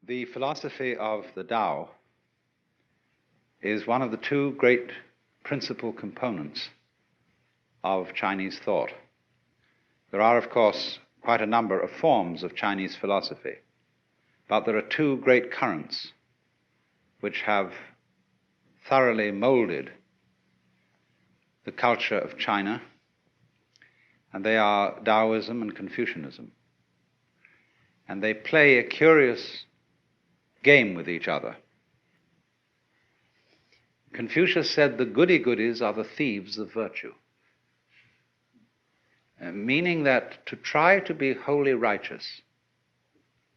The philosophy of the Tao is one of the two great principal components of Chinese thought. There are, of course, quite a number of forms of Chinese philosophy, but there are two great currents which have thoroughly molded the culture of China, and they are Taoism and Confucianism. And they play a curious game with each other. Confucius said the goody-goodies are the thieves of virtue, meaning that to try to be wholly righteous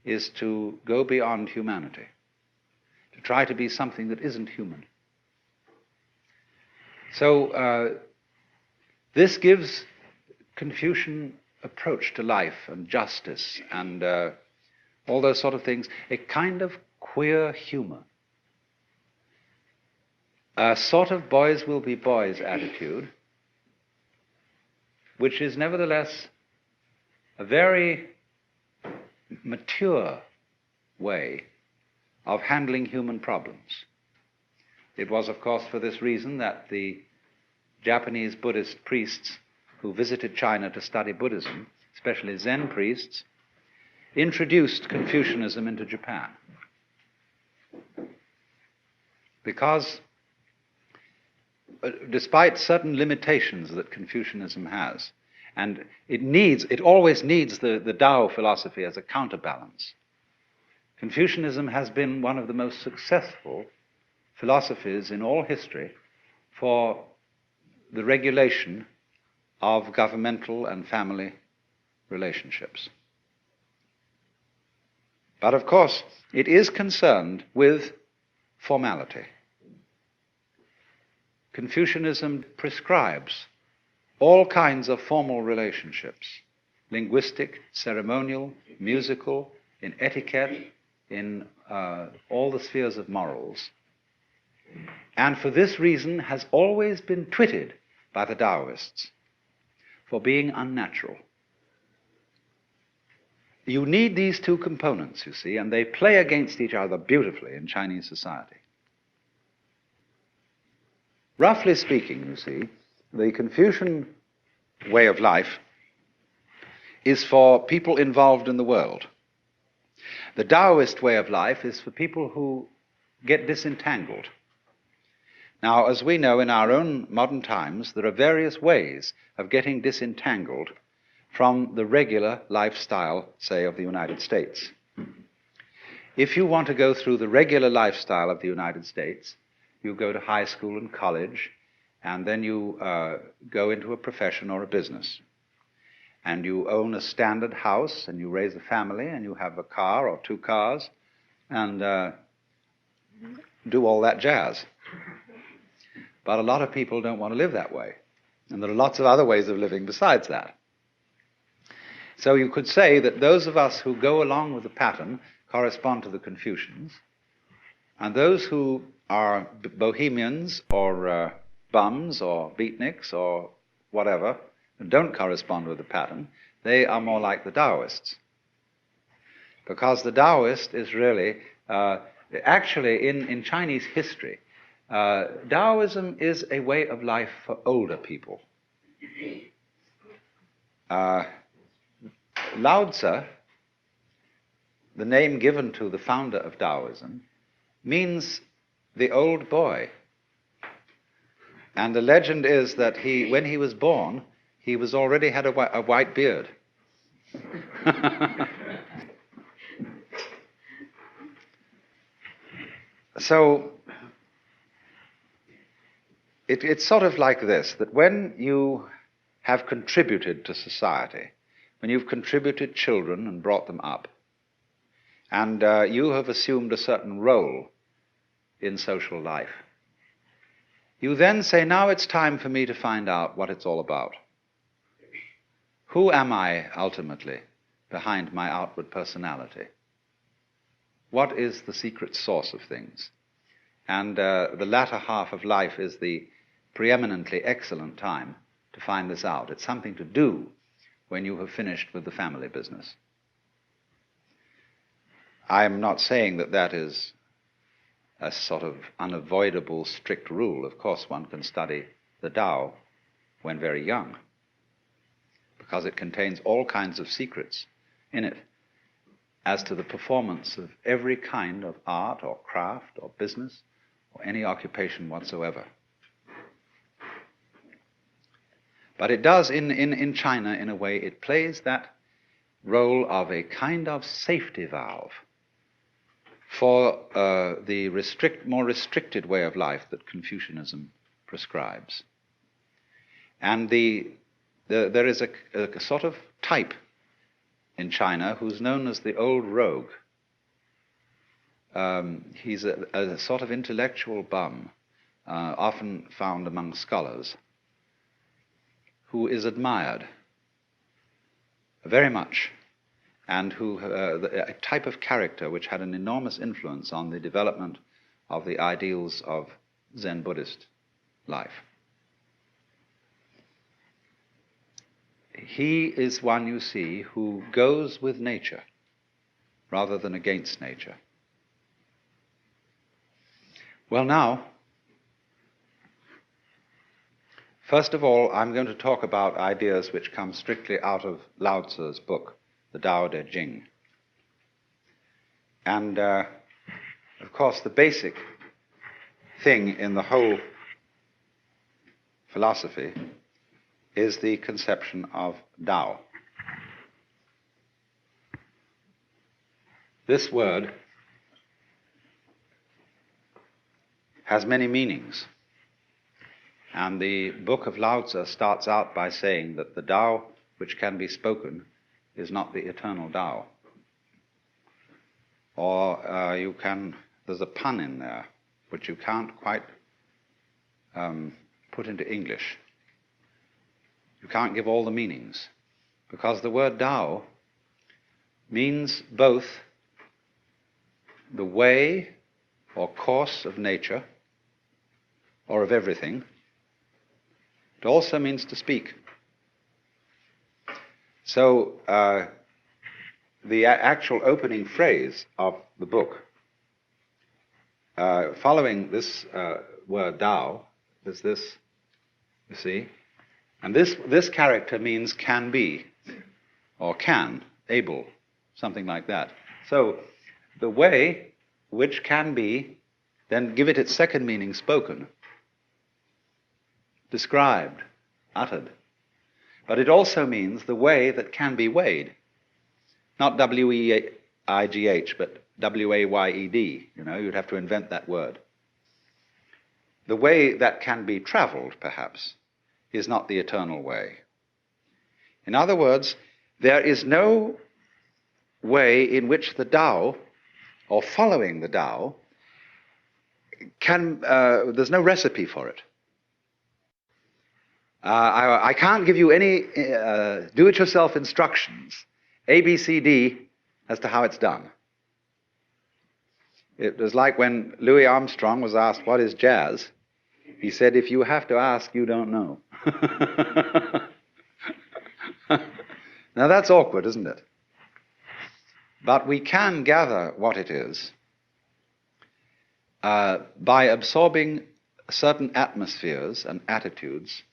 is to go beyond humanity, to try to be something that isn't human. So this gives Confucian approach to life and justice and all those sort of things a kind of queer humor, a sort of boys will be boys attitude, which is nevertheless a very mature way of handling human problems. It was, of course, for this reason that the Japanese Buddhist priests who visited China to study Buddhism, especially Zen priests, introduced Confucianism into Japan. Because despite certain limitations that Confucianism has, and it always needs the Tao philosophy as a counterbalance, Confucianism has been one of the most successful philosophies in all history for the regulation of governmental and family relationships. But of course, it is concerned with formality. Confucianism prescribes all kinds of formal relationships, linguistic, ceremonial, musical, in etiquette, in all the spheres of morals, and for this reason has always been twitted by the Taoists for being unnatural. You need these two components, you see, and they play against each other beautifully in Chinese society. Roughly speaking, you see, the Confucian way of life is for people involved in the world. The Taoist way of life is for people who get disentangled. Now, as we know in our own modern times, there are various ways of getting disentangled from the regular lifestyle, say, of the United States. If you want to go through the regular lifestyle of the United States, you go to high school and college, and then you go into a profession or a business. And you own a standard house, and you raise a family, and you have a car or two cars, and do all that jazz. But a lot of people don't want to live that way. And there are lots of other ways of living besides that. So you could say that those of us who go along with the pattern correspond to the Confucians, and those who are bohemians or bums or beatniks or whatever, and don't correspond with the pattern, they are more like the Taoists. Because the Taoist is really, actually in Chinese history, Taoism is a way of life for older people. Lao Tzu, the name given to the founder of Taoism, means the old boy. And the legend is that when he was born, he was already had a white beard. So it's sort of like this, that when you have contributed to society, when you've contributed children and brought them up, and you have assumed a certain role in social life, you then say, now it's time for me to find out what it's all about. Who am I ultimately behind my outward personality? What is the secret source of things? And the latter half of life is the preeminently excellent time to find this out. It's something to do when you have finished with the family business. I'm not saying that that is a sort of unavoidable strict rule. Of course, one can study the Tao when very young, because it contains all kinds of secrets in it as to the performance of every kind of art or craft or business or any occupation whatsoever. But it does, in China, in a way, it plays that role of a kind of safety valve for the more restricted way of life that Confucianism prescribes. And there is a sort of type in China who's known as the old rogue. He's a sort of intellectual bum, often found among scholars, who is admired very much, and who a type of character which had an enormous influence on the development of the ideals of Zen Buddhist life. He is one, you see, who goes with nature rather than against nature. Well, now, first of all, I'm going to talk about ideas which come strictly out of Lao Tzu's book, the Tao Te Ching. And, of course, the basic thing in the whole philosophy is the conception of Tao. This word has many meanings. And the book of Lao Tzu starts out by saying that the Tao which can be spoken is not the eternal Tao. Or there's a pun in there which you can't quite put into English. You can't give all the meanings, because the word Tao means both the way or course of nature or of everything. It also means to speak. So the actual opening phrase of the book, following this word Tao, is this, you see? And this character means can be, or can, able, something like that. So the way which can be, then give it its second meaning, spoken, described, uttered. But it also means the way that can be weighed. Not W-E-I-G-H, but W-A-Y-E-D. You know, you'd have to invent that word. The way that can be traveled, perhaps, is not the eternal way. In other words, there is no way in which the Tao, or following the Tao, there's no recipe for it. I can't give you any do-it-yourself instructions, A, B, C, D, as to how it's done. It was like when Louis Armstrong was asked, what is jazz? He said, if you have to ask, you don't know. Now that's awkward, isn't it? But we can gather what it is by absorbing certain atmospheres and attitudes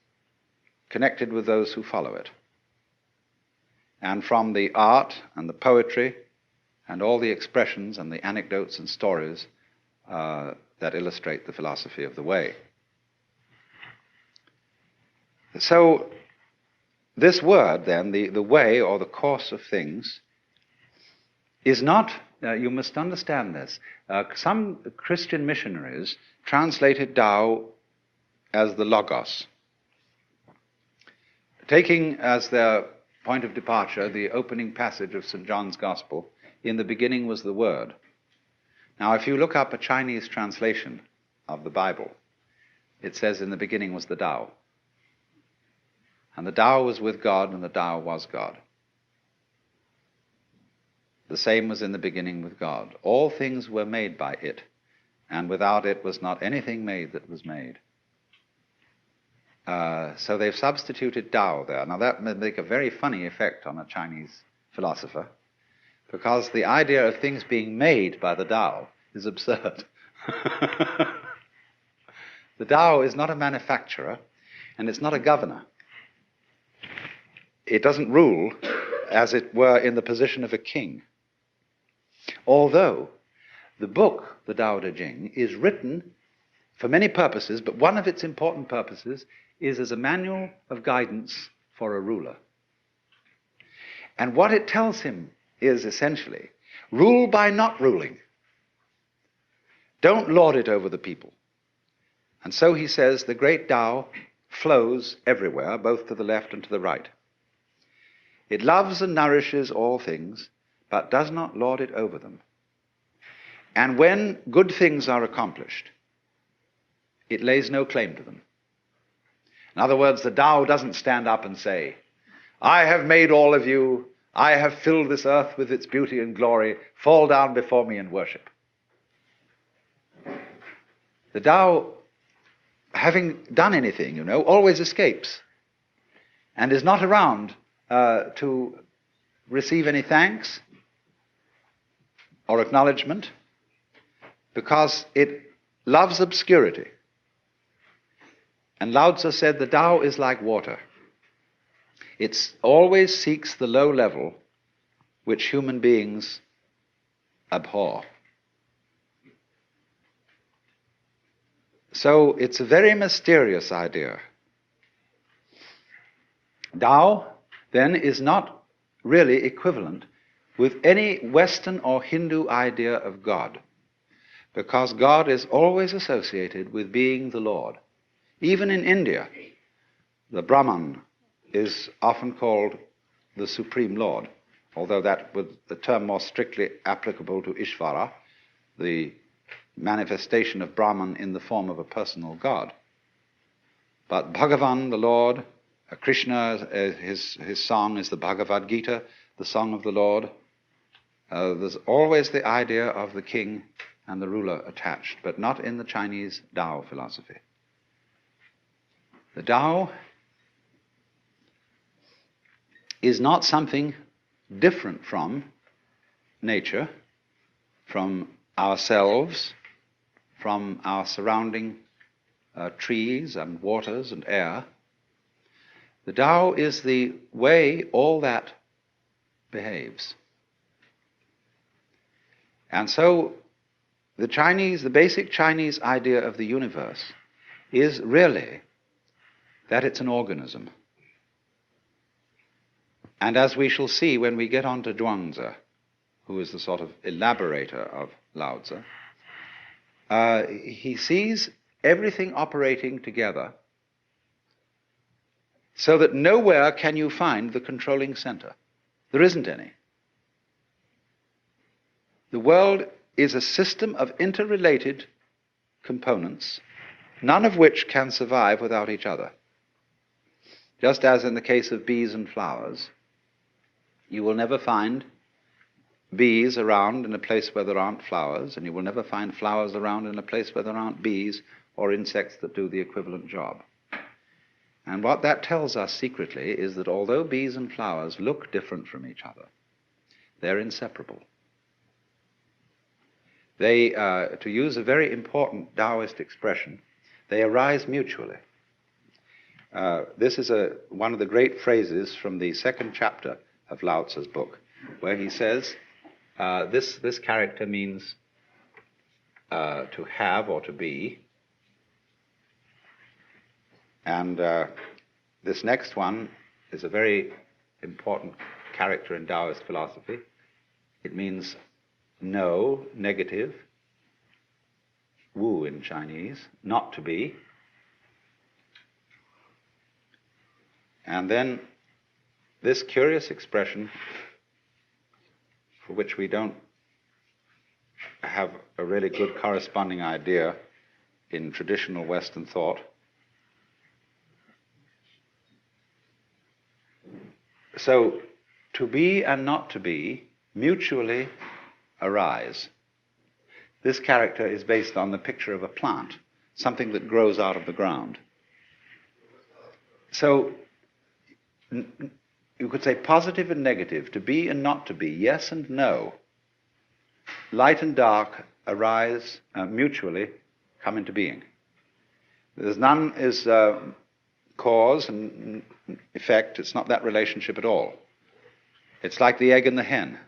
connected with those who follow it. And from the art and the poetry and all the expressions and the anecdotes and stories that illustrate the philosophy of the way. So this word, then, the way or the course of things, is not, you must understand this, some Christian missionaries translated Tao as the Logos, taking as their point of departure the opening passage of St. John's Gospel, in the beginning was the Word. Now, if you look up a Chinese translation of the Bible, it says in the beginning was the Tao. And the Tao was with God, and the Tao was God. The same was in the beginning with God. All things were made by it, and without it was not anything made that was made. So they've substituted Tao there. Now that may make a very funny effect on a Chinese philosopher, because the idea of things being made by the Tao is absurd. The Tao is not a manufacturer, and it's not a governor. It doesn't rule, as it were, in the position of a king. Although the book, the Tao Te Ching, is written for many purposes, but one of its important purposes is as a manual of guidance for a ruler. And what it tells him is essentially, rule by not ruling. Don't lord it over the people. And so he says the great Tao flows everywhere, both to the left and to the right. It loves and nourishes all things, but does not lord it over them. And when good things are accomplished, it lays no claim to them. In other words, the Tao doesn't stand up and say, I have made all of you, I have filled this earth with its beauty and glory, fall down before me and worship. The Tao, having done anything, always escapes and is not around to receive any thanks or acknowledgement, because it loves obscurity. And Lao Tzu said the Tao is like water. It always seeks the low level which human beings abhor. So it's a very mysterious idea. Tao, then, is not really equivalent with any Western or Hindu idea of God, because God is always associated with being the Lord. Even in India, the Brahman is often called the Supreme Lord, although that was the term more strictly applicable to Ishvara, the manifestation of Brahman in the form of a personal God. But Bhagavan, the Lord, Krishna, his song is the Bhagavad Gita, the song of the Lord. There's always the idea of the king and the ruler attached, but not in the Chinese Tao philosophy. The Tao is not something different from nature, from ourselves, from our surrounding trees and waters and air. The Tao is the way all that behaves. And so the basic Chinese idea of the universe is really that it's an organism. And as we shall see when we get on to Zhuangzi, who is the sort of elaborator of Lao Tzu, he sees everything operating together so that nowhere can you find the controlling center. There isn't any. The world is a system of interrelated components, none of which can survive without each other. Just as in the case of bees and flowers, you will never find bees around in a place where there aren't flowers, and you will never find flowers around in a place where there aren't bees or insects that do the equivalent job. And what that tells us secretly is that although bees and flowers look different from each other, they're inseparable. They, to use a very important Taoist expression, they arise mutually. This is one of the great phrases from the second chapter of Lao Tzu's book, where he says, this character means to have or to be, and this next one is a very important character in Taoist philosophy. It means no, negative, wu in Chinese, not to be. And then this curious expression, for which we don't have a really good corresponding idea in traditional Western thought. So, to be and not to be mutually arise. This character is based on the picture of a plant, something that grows out of the ground. So, you could say positive and negative, to be and not to be, yes and no. Light and dark arise mutually, come into being. There's none is cause and effect. It's not that relationship at all. It's like the egg and the hen.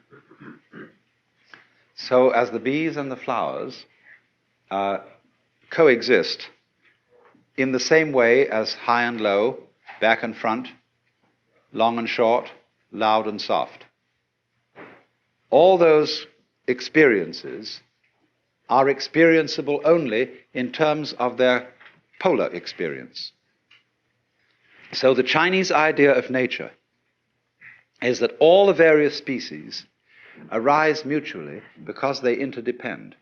So as the bees and the flowers coexist in the same way as high and low, back and front, long and short, loud and soft. All those experiences are experienceable only in terms of their polar experience. So the Chinese idea of nature is that all the various species arise mutually because they interdepend.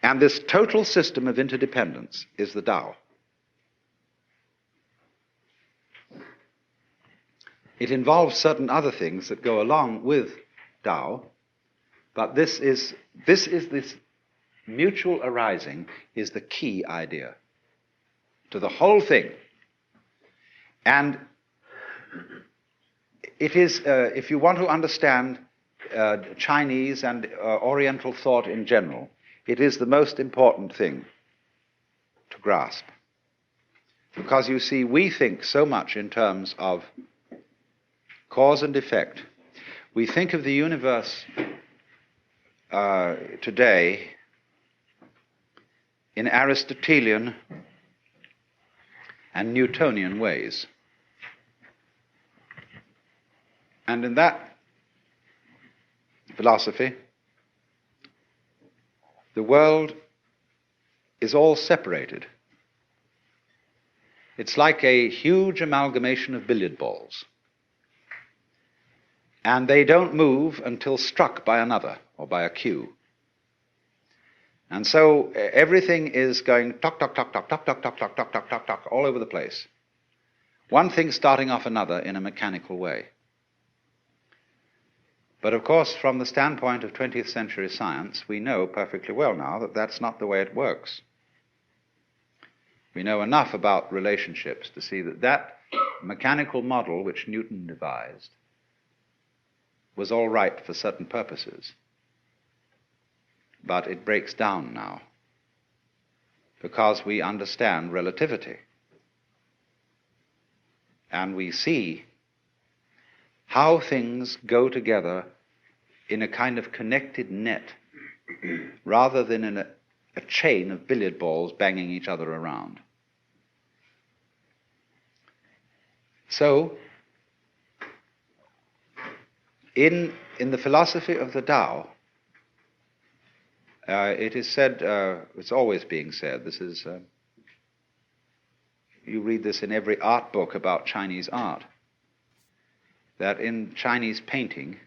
And this total system of interdependence is the Tao. It involves certain other things that go along with Tao, but this mutual arising is the key idea to the whole thing. And it is, if you want to understand Chinese and Oriental thought in general, it is the most important thing to grasp. Because you see, we think so much in terms of cause and effect. We think of the universe today in Aristotelian and Newtonian ways. And in that philosophy, the world is all separated. It's like a huge amalgamation of billiard balls. And they don't move until struck by another or by a cue. And so everything is going tock, tock, tock, tock, tock, tock, tock, tock, tock, tock, tock, tock, all over the place. One thing starting off another in a mechanical way. But of course, from the standpoint of 20th century science, we know perfectly well now that that's not the way it works. We know enough about relationships to see that that mechanical model which Newton devised was all right for certain purposes. But it breaks down now because we understand relativity. And we see how things go together in a kind of connected net rather than in a chain of billiard balls banging each other around. So, in the philosophy of the Tao, it is said, it's always being said, this is, you read this in every art book about Chinese art, that in Chinese painting,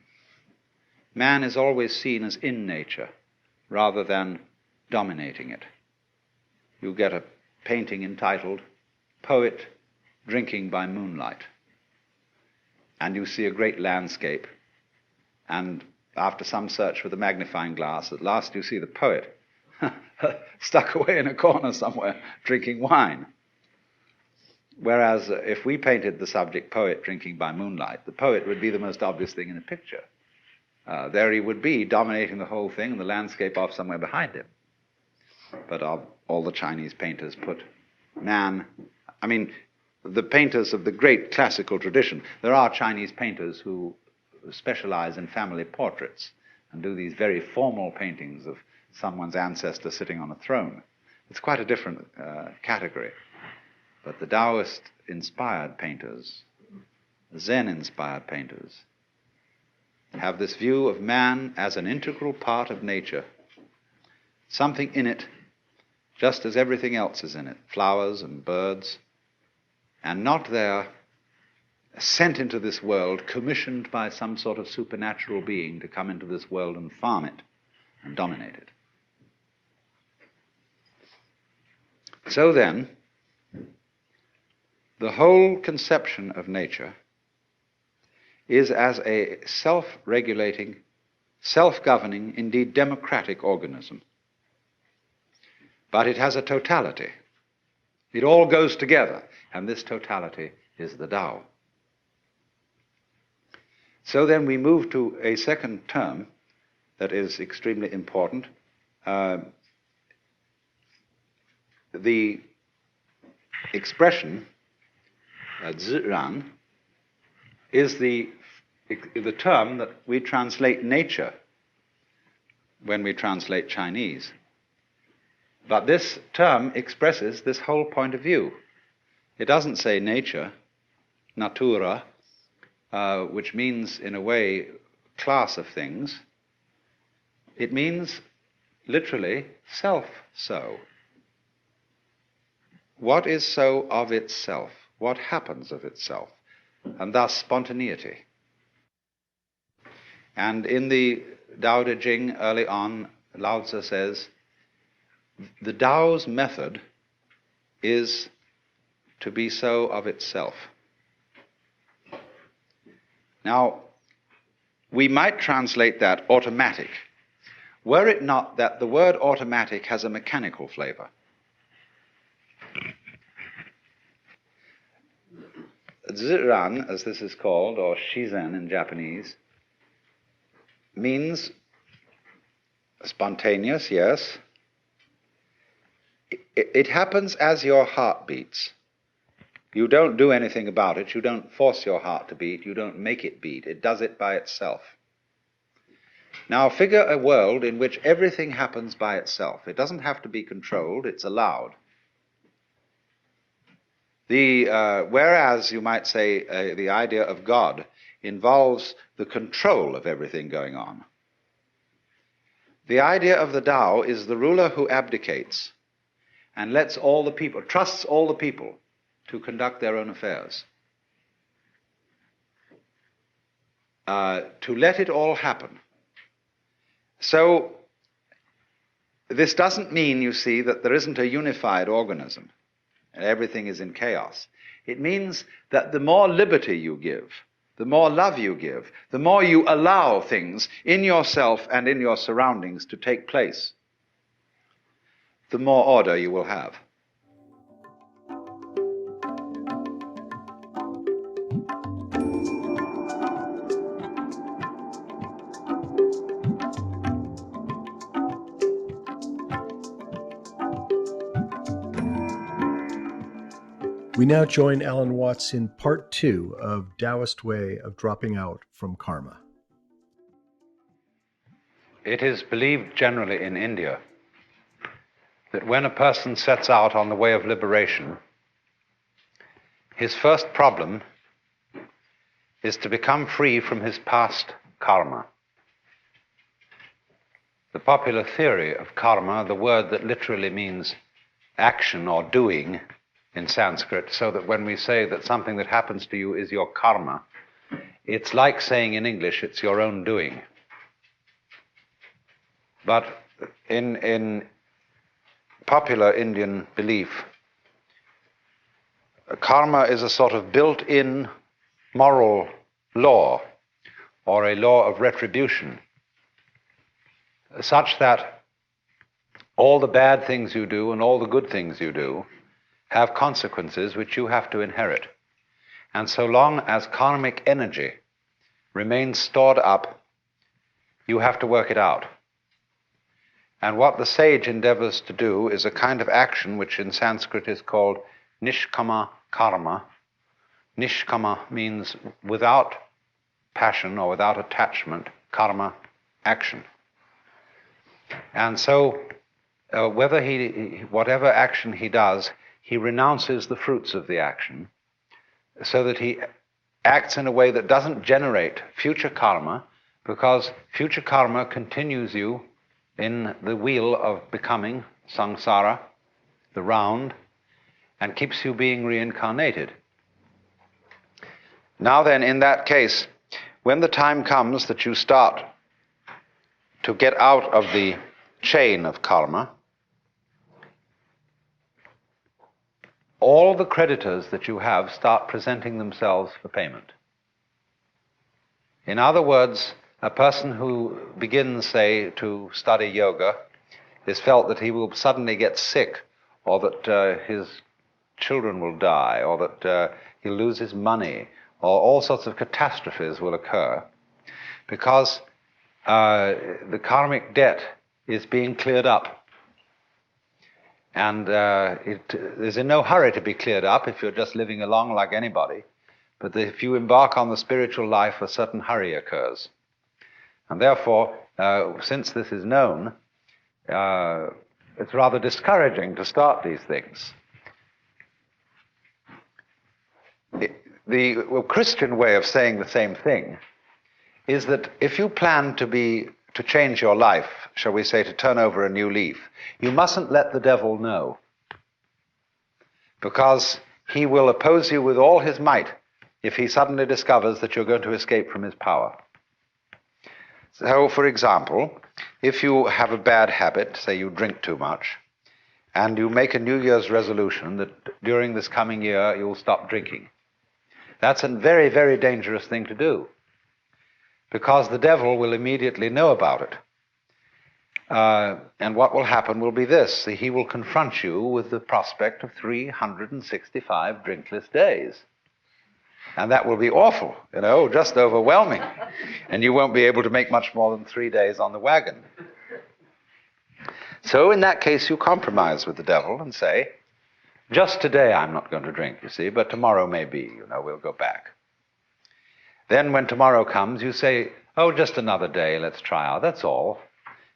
man is always seen as in nature rather than dominating it. You get a painting entitled Poet Drinking by Moonlight, and you see a great landscape, and after some search with a magnifying glass, at last you see the poet stuck away in a corner somewhere drinking wine. Whereas if we painted the subject poet drinking by moonlight, the poet would be the most obvious thing in the picture. There he would be, dominating the whole thing, and the landscape off somewhere behind him. But all the Chinese painters put man, I mean, the painters of the great classical tradition, there are Chinese painters who specialize in family portraits and do these very formal paintings of someone's ancestor sitting on a throne. It's quite a different category. But the Taoist-inspired painters, Zen-inspired painters, have this view of man as an integral part of nature, something in it just as everything else is in it, flowers and birds, and not there sent into this world, commissioned by some sort of supernatural being to come into this world and farm it and dominate it. So then, the whole conception of nature is as a self-regulating, self-governing, indeed democratic organism. But it has a totality. It all goes together, and this totality is the Tao. So then we move to a second term that is extremely important. The expression, 自然, is the term that we translate nature when we translate Chinese. But this term expresses this whole point of view. It doesn't say nature, natura, which means, in a way, class of things. It means, literally, self-so. What is so of itself? What happens of itself? And thus spontaneity. And in the Tao Te Ching, early on, Lao Tzu says, the Tao's method is to be so of itself. Now, we might translate that automatic, were it not that the word automatic has a mechanical flavor. Ziran, as this is called, or shizen in Japanese, means spontaneous, yes. It happens as your heart beats. You don't do anything about it. You don't force your heart to beat. You don't make it beat. It does it by itself. Now, figure a world in which everything happens by itself. It doesn't have to be controlled. It's allowed. Whereas, you might say, the idea of God involves the control of everything going on. The idea of the Tao is the ruler who abdicates and lets all the people, trusts all the people to conduct their own affairs. To let it all happen. So, this doesn't mean, you see, that there isn't a unified organism and everything is in chaos. It means that the more liberty you give, the more love you give, the more you allow things in yourself and in your surroundings to take place, the more order you will have. We now join Alan Watts in part 2 of Taoist Way of Dropping Out from Karma. It is believed generally in India that when a person sets out on the way of liberation, his first problem is to become free from his past karma. The popular theory of karma, the word that literally means action or doing in Sanskrit, so that when we say that something that happens to you is your karma, it's like saying in English, it's your own doing. But in popular Indian belief, karma is a sort of built-in moral law, or a law of retribution, such that all the bad things you do and all the good things you do have consequences which you have to inherit. And so long as karmic energy remains stored up, you have to work it out. And what the sage endeavors to do is a kind of action which in Sanskrit is called nishkama karma. Nishkama means without passion or without attachment, karma, action. And so whatever action he does, he renounces the fruits of the action, so that he acts in a way that doesn't generate future karma, because future karma continues you in the wheel of becoming, samsara, the round, and keeps you being reincarnated. Now then, in that case, when the time comes that you start to get out of the chain of karma, all the creditors that you have start presenting themselves for payment. In other words, a person who begins, say, to study yoga is felt that he will suddenly get sick, or that his children will die, or that he'll lose his money, or all sorts of catastrophes will occur. because the karmic debt is being cleared up. And it is in no hurry to be cleared up if you're just living along like anybody. But if you embark on the spiritual life, a certain hurry occurs. And therefore, since this is known, it's rather discouraging to start these things. The Christian way of saying the same thing is that if you plan to change your life, shall we say, to turn over a new leaf, you mustn't let the devil know, because he will oppose you with all his might if he suddenly discovers that you're going to escape from his power. So, for example, if you have a bad habit, say you drink too much, and you make a New Year's resolution that during this coming year you'll stop drinking, that's a very, very dangerous thing to do, because the devil will immediately know about it. And what will happen will be this: he will confront you with the prospect of 365 drinkless days. And that will be awful, just overwhelming. And you won't be able to make much more than 3 days on the wagon. So in that case, you compromise with the devil and say, just today I'm not going to drink, you see, but tomorrow maybe, we'll go back. Then when tomorrow comes, you say, oh, just another day, let's try out, that's all.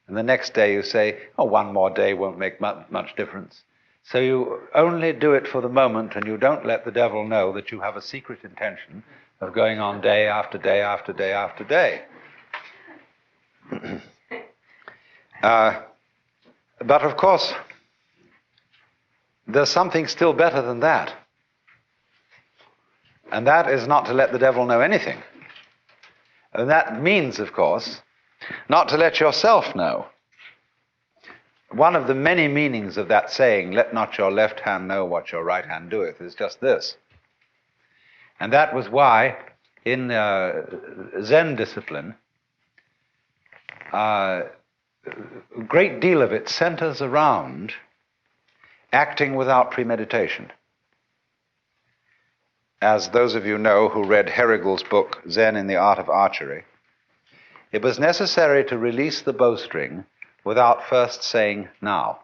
And the next day you say, oh, one more day won't make much difference. So you only do it for the moment, and you don't let the devil know that you have a secret intention of going on day after day after day after day. But of course, there's something still better than that. And that is not to let the devil know anything. And that means, of course, not to let yourself know. One of the many meanings of that saying, let not your left hand know what your right hand doeth, is just this. And that was why in Zen discipline, a great deal of it centers around acting without premeditation. As those of you know who read Herrigel's book, Zen in the Art of Archery, it was necessary to release the bowstring without first saying, now.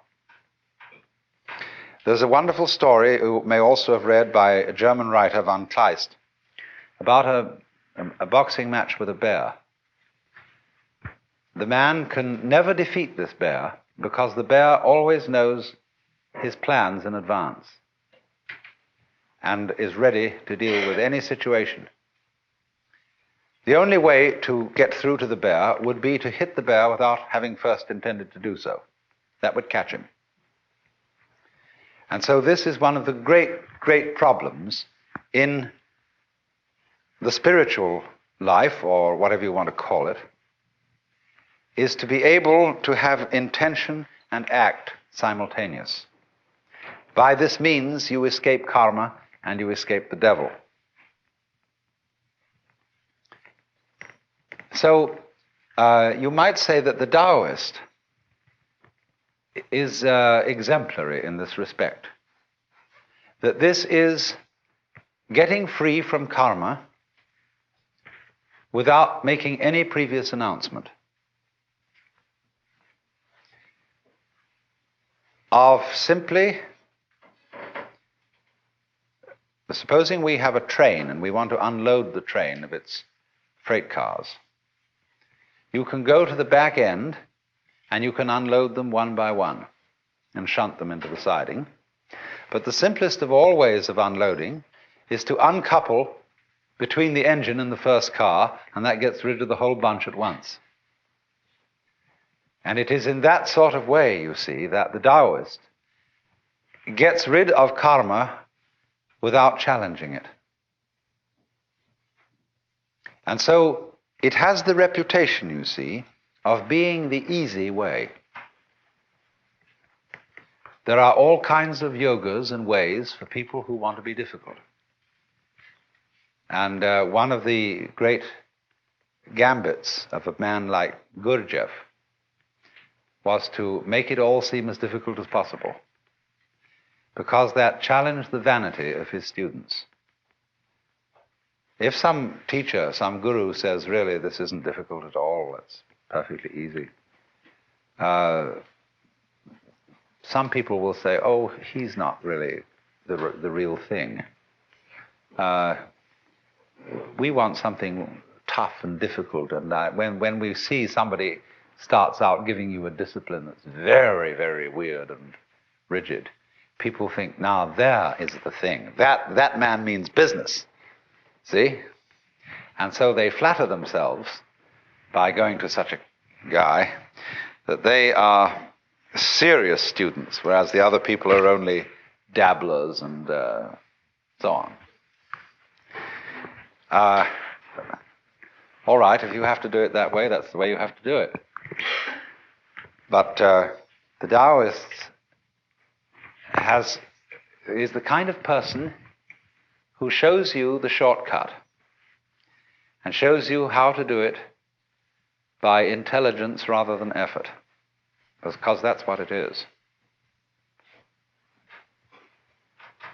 There's a wonderful story you may also have read by a German writer, von Kleist, about a boxing match with a bear. The man can never defeat this bear because the bear always knows his plans in advance and is ready to deal with any situation. The only way to get through to the bear would be to hit the bear without having first intended to do so. That would catch him. And so this is one of the great, great problems in the spiritual life, or whatever you want to call it, is to be able to have intention and act simultaneous. By this means, you escape karma and you escape the devil. So you might say that the Taoist is exemplary in this respect. That this is getting free from karma without making any previous announcement. Of simply, supposing we have a train and we want to unload the train of its freight cars. You can go to the back end and you can unload them one by one and shunt them into the siding. But the simplest of all ways of unloading is to uncouple between the engine and the first car, and that gets rid of the whole bunch at once. And it is in that sort of way, you see, that the Taoist gets rid of karma without challenging it. And so it has the reputation, you see, of being the easy way. There are all kinds of yogas and ways for people who want to be difficult. And one of the great gambits of a man like Gurdjieff was to make it all seem as difficult as possible, because that challenged the vanity of his students. If some teacher, some guru says, really, this isn't difficult at all, it's perfectly easy, some people will say, oh, he's not really the real thing. We want something tough and difficult, and when we see somebody starts out giving you a discipline that's very, very weird and rigid, people think, now there is the thing. That man means business. See? And so they flatter themselves by going to such a guy that they are serious students, whereas the other people are only dabblers and so on. All right, if you have to do it that way, that's the way you have to do it. But the Taoist is the kind of person who shows you the shortcut and shows you how to do it by intelligence rather than effort, because that's what it is.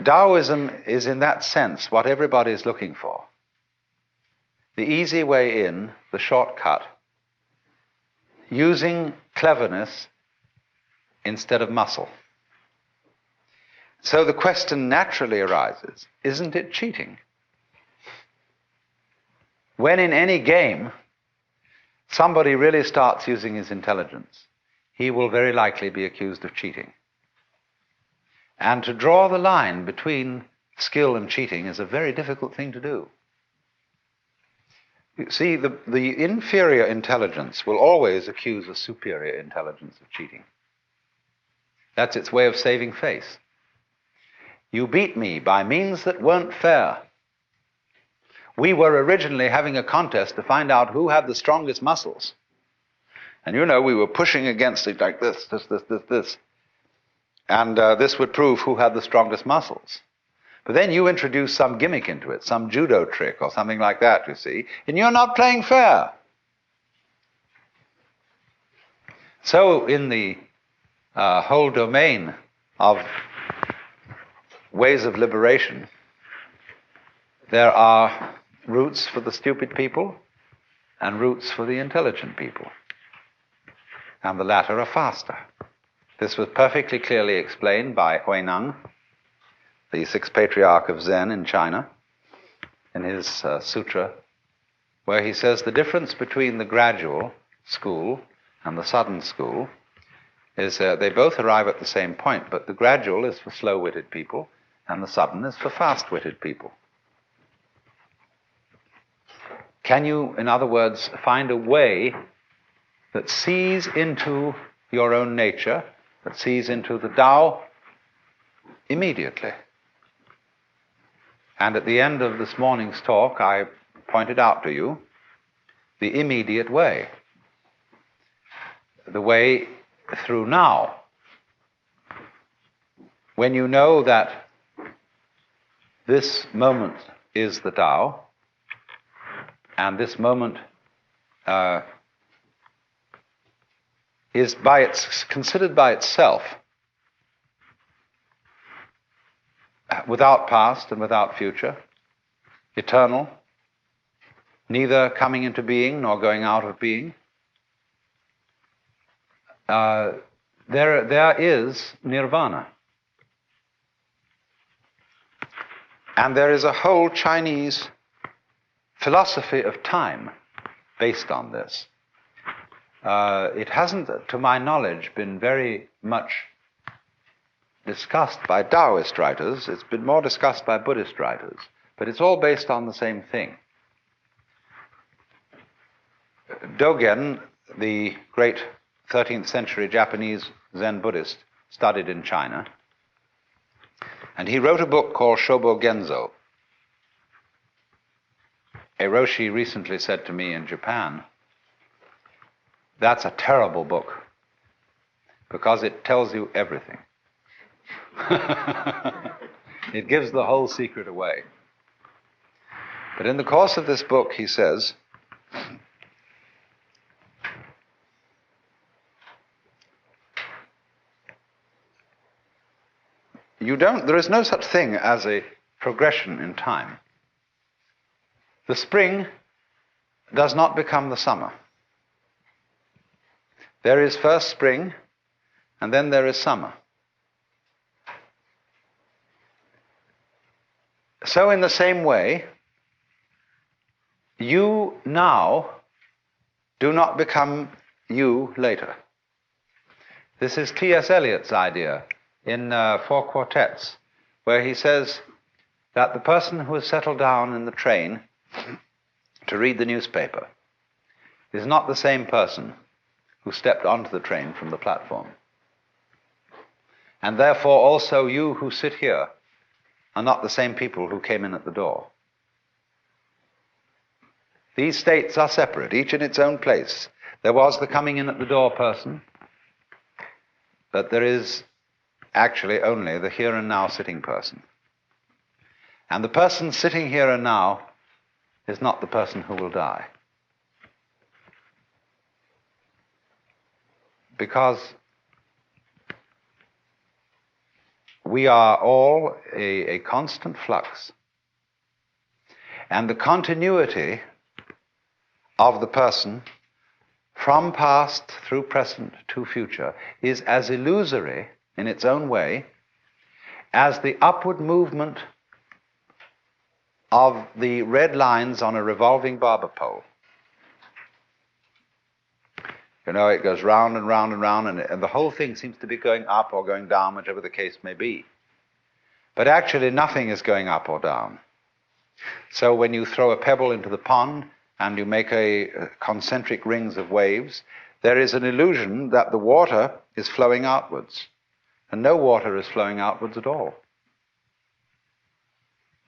Taoism is, in that sense, what everybody is looking for. The easy way in, the shortcut, using cleverness instead of muscle. So the question naturally arises, isn't it cheating? When in any game somebody really starts using his intelligence, he will very likely be accused of cheating. And to draw the line between skill and cheating is a very difficult thing to do. You see, the inferior intelligence will always accuse a superior intelligence of cheating. That's its way of saving face. You beat me by means that weren't fair. We were originally having a contest to find out who had the strongest muscles. And you know, we were pushing against it like this. And this would prove who had the strongest muscles. But then you introduce some gimmick into it, some judo trick or something like that, you see, and you're not playing fair. So in the whole domain of ways of liberation, there are routes for the stupid people and routes for the intelligent people. And the latter are faster. This was perfectly clearly explained by Huineng, the sixth patriarch of Zen in China, in his sutra, where he says the difference between the gradual school and the sudden school is they both arrive at the same point, but the gradual is for slow-witted people and the sudden is for fast-witted people. Can you, in other words, find a way that sees into your own nature, that sees into the Tao immediately? And at the end of this morning's talk, I pointed out to you the immediate way, the way through now. When you know that this moment is the Tao, and this moment is considered by itself, without past and without future, eternal, neither coming into being nor going out of being, there is nirvana. And there is a whole Chinese philosophy of time based on this. It hasn't, to my knowledge, been very much discussed by Taoist writers. It's been more discussed by Buddhist writers. But it's all based on the same thing. Dogen, the great 13th century Japanese Zen Buddhist, studied in China. And he wrote a book called Shobo Genzo. A Roshi recently said to me in Japan, that's a terrible book because it tells you everything. It gives the whole secret away. But in the course of this book, he says, there is no such thing as a progression in time. The spring does not become the summer. There is first spring, and then there is summer. So in the same way, you now do not become you later. This is T.S. Eliot's idea in Four Quartets, where he says that the person who has settled down in the train to read the newspaper is not the same person who stepped onto the train from the platform. And therefore also you who sit here are not the same people who came in at the door. These states are separate, each in its own place. There was the coming in at the door person, but there is actually only the here and now sitting person. And the person sitting here and now is not the person who will die. Because we are all a constant flux. And the continuity of the person from past through present to future is as illusory in its own way as the upward movement of the red lines on a revolving barber pole. You know, it goes round and round and round, and the whole thing seems to be going up or going down, whichever the case may be. But actually nothing is going up or down. So when you throw a pebble into the pond and you make concentric rings of waves, there is an illusion that the water is flowing outwards. And no water is flowing outwards at all.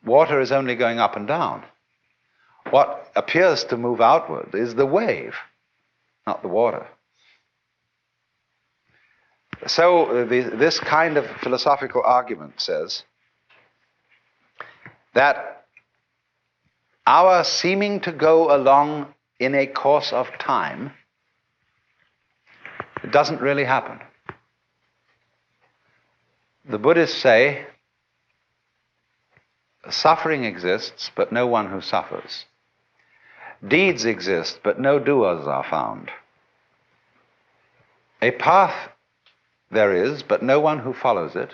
Water is only going up and down. What appears to move outward is the wave, not the water. So this kind of philosophical argument says that our seeming to go along in a course of time, it doesn't really happen. The Buddhists say suffering exists, but no one who suffers. Deeds exist, but no doers are found. A path there is, but no one who follows it.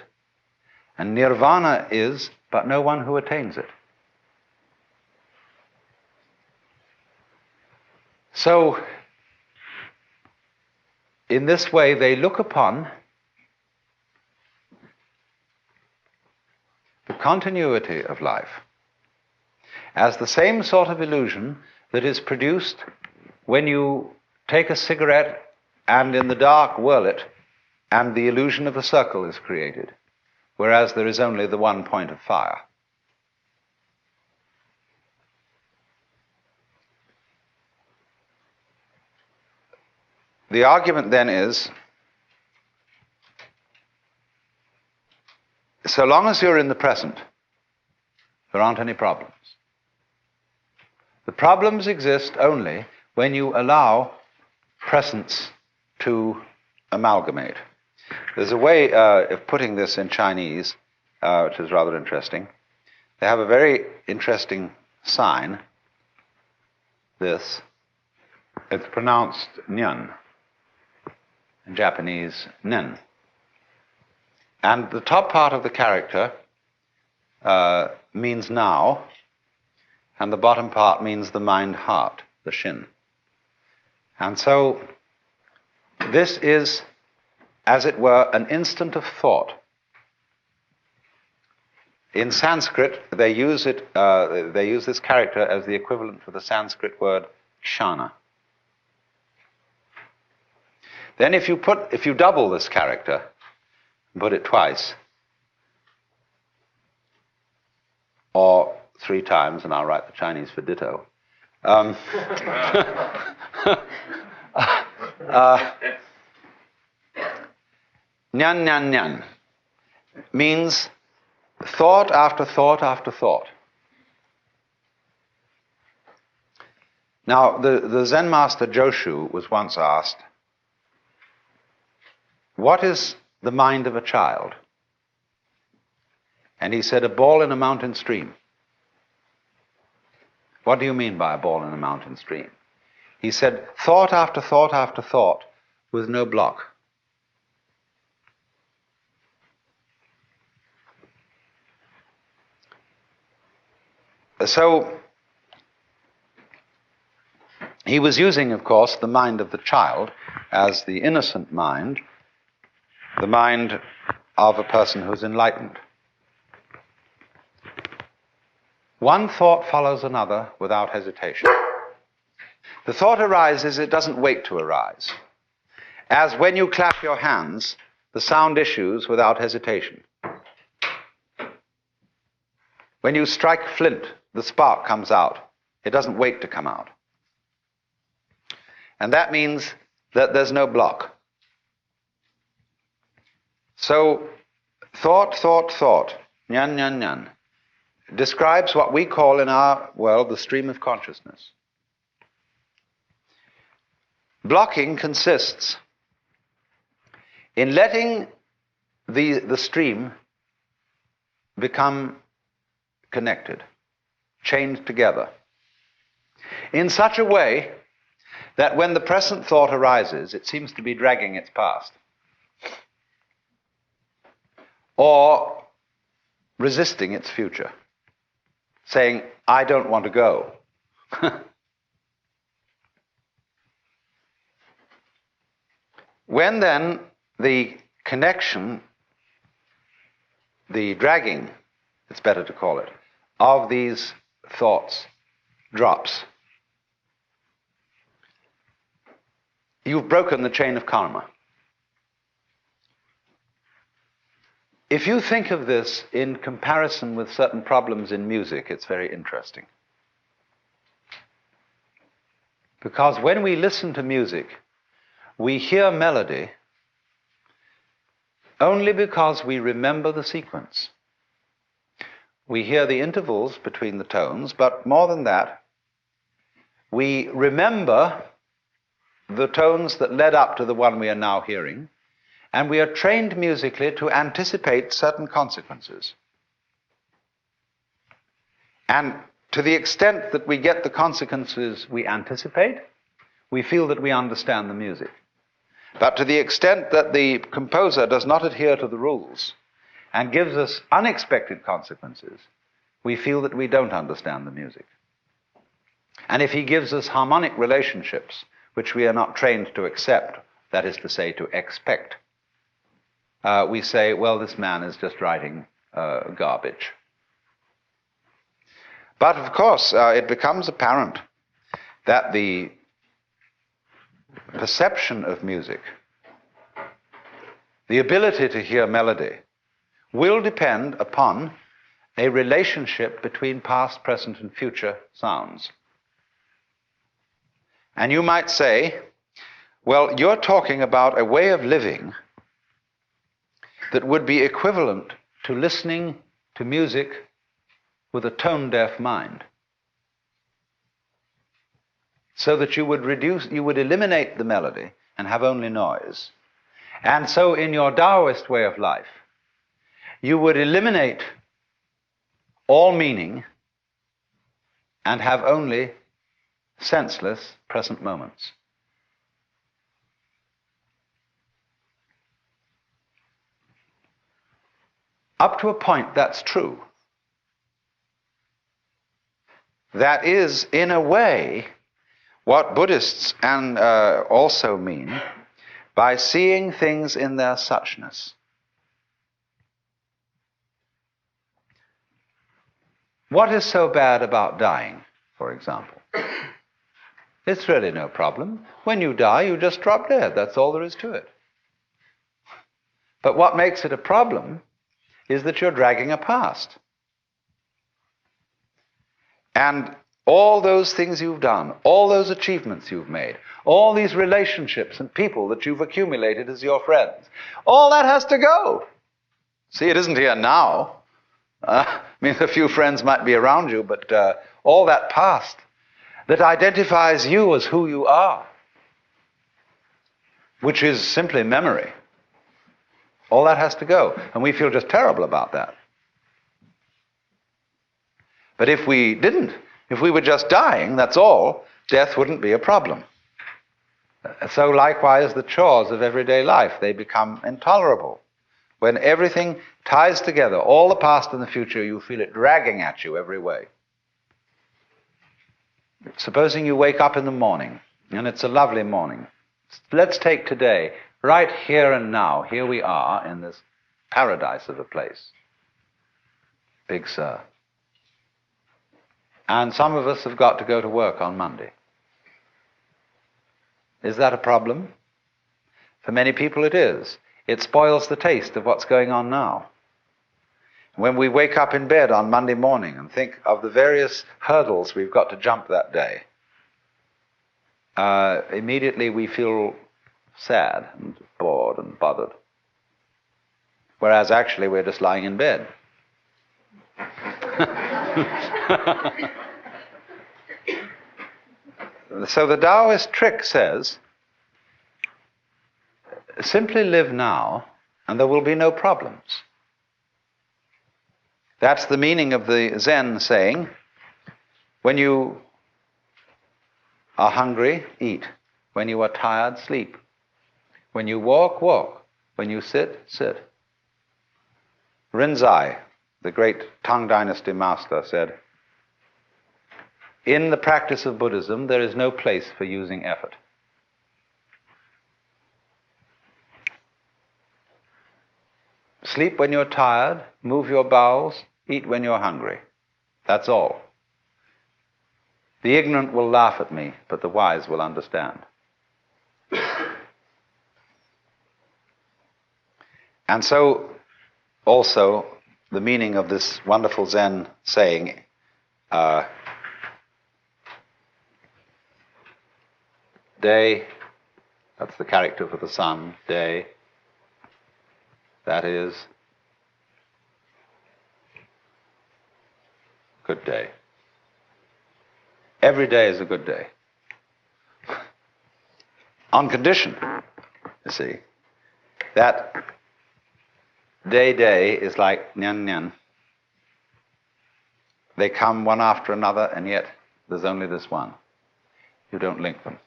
And nirvana is, but no one who attains it. So, in this way, they look upon the continuity of life as the same sort of illusion that is produced when you take a cigarette and in the dark whirl it, and the illusion of a circle is created, whereas there is only the one point of fire. The argument then is, so long as you're in the present, there aren't any problems. The problems exist only when you allow presence to amalgamate. There's a way of putting this in Chinese, which is rather interesting. They have a very interesting sign, this. It's pronounced nyan, in Japanese, nen. And the top part of the character means now, and the bottom part means the mind-heart, the shin. And so this is, as it were, an instant of thought. In Sanskrit, they use this character as the equivalent for the Sanskrit word kshana. Then if you double this character, put it twice, or 3 times, and I'll write the Chinese for ditto. Nyan, nyan, nyan means thought after thought after thought. Now, the Zen master Joshu was once asked, what is the mind of a child? And he said, a ball in a mountain stream. What do you mean by a ball in a mountain stream? He said, thought after thought after thought with no block. So, he was using, of course, the mind of the child as the innocent mind, the mind of a person who's enlightened. One thought follows another without hesitation. The thought arises, it doesn't wait to arise. As when you clap your hands, the sound issues without hesitation. When you strike flint, the spark comes out. It doesn't wait to come out. And that means that there's no block. So, thought, nyan, nyan, nyan, describes what we call in our world the stream of consciousness. Blocking consists in letting the stream become connected, chained together, in such a way that when the present thought arises, it seems to be dragging its past, or resisting its future, saying, I don't want to go. When then the connection, the dragging, it's better to call it, of these thoughts drops, you've broken the chain of karma. If you think of this in comparison with certain problems in music, it's very interesting. Because when we listen to music, we hear melody only because we remember the sequence. We hear the intervals between the tones, but more than that, we remember the tones that led up to the one we are now hearing, and we are trained musically to anticipate certain consequences. And to the extent that we get the consequences we anticipate, we feel that we understand the music. But to the extent that the composer does not adhere to the rules and gives us unexpected consequences, we feel that we don't understand the music. And if he gives us harmonic relationships, which we are not trained to accept, that is to say, to expect, we say, well, this man is just writing garbage. But of course, it becomes apparent that the perception of music, the ability to hear melody, will depend upon a relationship between past, present, and future sounds. And you might say, well, you're talking about a way of living that would be equivalent to listening to music with a tone-deaf mind. So that you would eliminate the melody and have only noise. And so in your Taoist way of life, you would eliminate all meaning and have only senseless present moments. Up to a point, that's true. That is, in a way, what Buddhists also mean by seeing things in their suchness. What is so bad about dying, for example? It's really no problem. When you die, you just drop dead. That's all there is to it. But what makes it a problem is that you're dragging a past. And all those things you've done, all those achievements you've made, all these relationships and people that you've accumulated as your friends, all that has to go. See, it isn't here now. I mean, a few friends might be around you, but all that past that identifies you as who you are, which is simply memory, all that has to go. And we feel just terrible about that. But if we didn't If we were just dying, that's all, death wouldn't be a problem. So likewise, the chores of everyday life, they become intolerable. When everything ties together, all the past and the future, you feel it dragging at you every way. Supposing you wake up in the morning, and it's a lovely morning. Let's take today, right here and now. Here we are in this paradise of a place. Big Sur. And some of us have got to go to work on Monday. Is that a problem? For many people it is. It spoils the taste of what's going on now. When we wake up in bed on Monday morning and think of the various hurdles we've got to jump that day, immediately we feel sad and bored and bothered. Whereas actually we're just lying in bed. So the Taoist trick says, simply live now and there will be no problems. That's the meaning of the Zen saying, when you are hungry, eat. When you are tired, sleep. When you walk, walk. When you sit, sit. Rinzai, the great Tang Dynasty master, said, in the practice of Buddhism, there is no place for using effort. Sleep when you're tired, move your bowels, eat when you're hungry. That's all. The ignorant will laugh at me, but the wise will understand. And so, also, the meaning of this wonderful Zen saying, day, that's the character for the sun, day, that is good day. Every day is a good day. On condition, you see, that day is like nyan nyan. They come one after another, and yet there's only this one. You don't link them.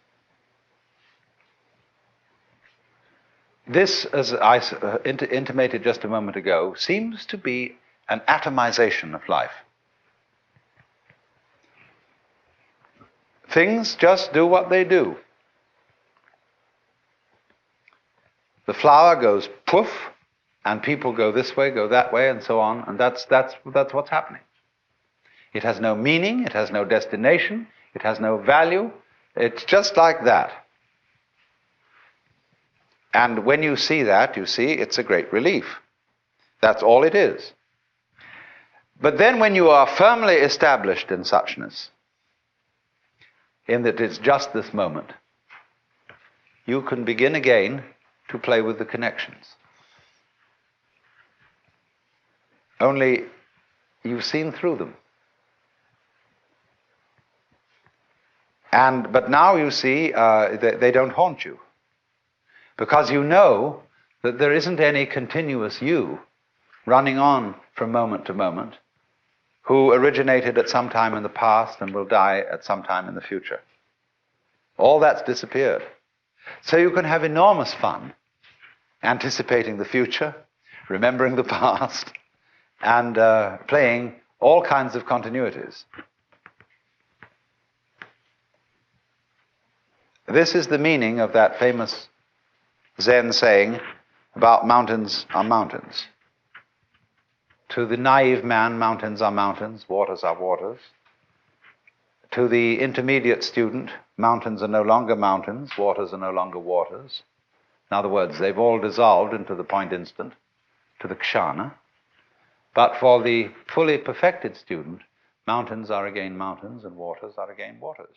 This, as I intimated just a moment ago, seems to be an atomization of life. Things just do what they do. The flower goes poof, and people go this way, go that way, and so on, and that's what's happening. It has no meaning, it has no destination, it has no value. It's just like that. And when you see that, you see it's a great relief. That's all it is. But then when you are firmly established in suchness, in that it's just this moment, you can begin again to play with the connections. Only you've seen through them. But now you see they don't haunt you. Because you know that there isn't any continuous you running on from moment to moment, who originated at some time in the past and will die at some time in the future. All that's disappeared. So you can have enormous fun anticipating the future, remembering the past, and playing all kinds of continuities. This is the meaning of that famous Zen saying about mountains are mountains. To the naive man, mountains are mountains, waters are waters. To the intermediate student, mountains are no longer mountains, waters are no longer waters. In other words, they've all dissolved into the point instant, to the kshana. But for the fully perfected student, mountains are again mountains and waters are again waters.